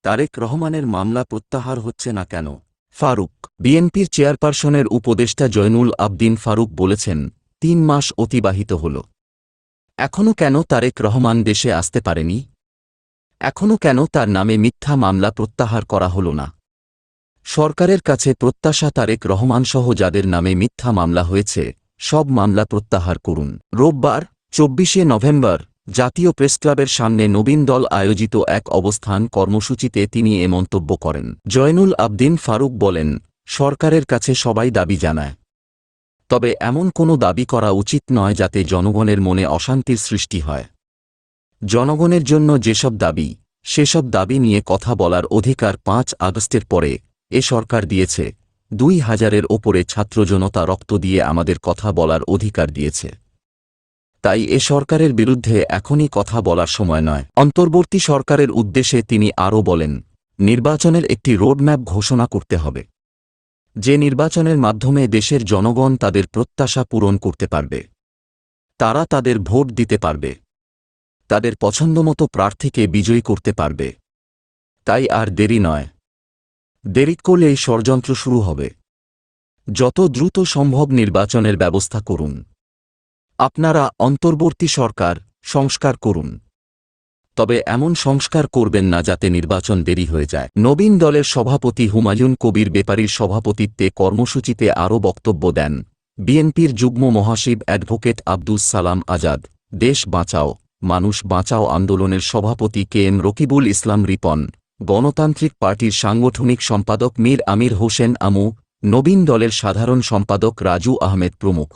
তারেক রহমানের মামলা প্রত্যাহার হচ্ছে না কেন? ফারুক। বিএনপির চেয়ারপারসনের উপদেষ্টা জয়নুল আবদিন ফারুক বলেছেন, ৩ মাস অতিবাহিত হল। এখনও কেন তারেক রহমান দেশে আসতে পারেনি? এখনও কেন তার নামে মিথ্যা মামলা প্রত্যাহার করা হল না? সরকারের কাছে প্রত্যাশা, তারেক রহমানসহ যাদের নামে মিথ্যা মামলা হয়েছে সব মামলা প্রত্যাহার করুন। রোববার ২৪শে নভেম্বর জাতীয় প্রেসক্লাবের সামনে নবীন দল আয়োজিত এক অবস্থান কর্মসূচিতে তিনি এ মন্তব্য করেন। জয়নুল আবদিন ফারুক বলেন, সরকারের কাছে সবাই দাবি জানায়, তবে এমন কোনো দাবি করা উচিত নয় যাতে জনগণের মনে অশান্তির সৃষ্টি হয়। জনগণের জন্য যেসব দাবি, সেসব দাবি নিয়ে কথা বলার অধিকার ৫ আগস্টের পরে এ সরকার দিয়েছে। ২,০০০-এর ওপরে ছাত্র জনতা রক্ত দিয়ে আমাদের কথা বলার অধিকার দিয়েছে। তাই এ সরকারের বিরুদ্ধে এখনই কথা বলার সময় নয়। অন্তর্বর্তী সরকারের উদ্দেশ্যে তিনি আরও বলেন, নির্বাচনের একটি রোডম্যাপ ঘোষণা করতে হবে, যে নির্বাচনের মাধ্যমে দেশের জনগণ তাদের প্রত্যাশা পূরণ করতে পারবে, তারা তাদের ভোট দিতে পারবে, তাদের পছন্দমতো প্রার্থীকে বিজয়ী করতে পারবে। তাই আর দেরি নয়, দেরি করলেই ষড়যন্ত্র শুরু হবে। যত দ্রুত সম্ভব নির্বাচনের ব্যবস্থা করুন। আপনারা অন্তর্বর্তী সরকার সংস্কার করুন, তবে এমন সংস্কার করবেন না যাতে নির্বাচন দেরি হয়ে যায়। নবীন দলের সভাপতি হুমায়ুন কবির বেপারীর সভাপতিত্বে কর্মসূচিতে আরও বক্তব্য দেন বিএনপির যুগ্ম মহাসচিব অ্যাডভোকেট আব্দুস সালাম আজাদ, দেশ বাঁচাও মানুষ বাঁচাও আন্দোলনের সভাপতি KM রকিবুল ইসলাম রিপন, গণতান্ত্রিক পার্টির সাংগঠনিক সম্পাদক মীর আমির হোসেন আমু, নবীন দলের সাধারণ সম্পাদক রাজু আহমেদ প্রমুখ।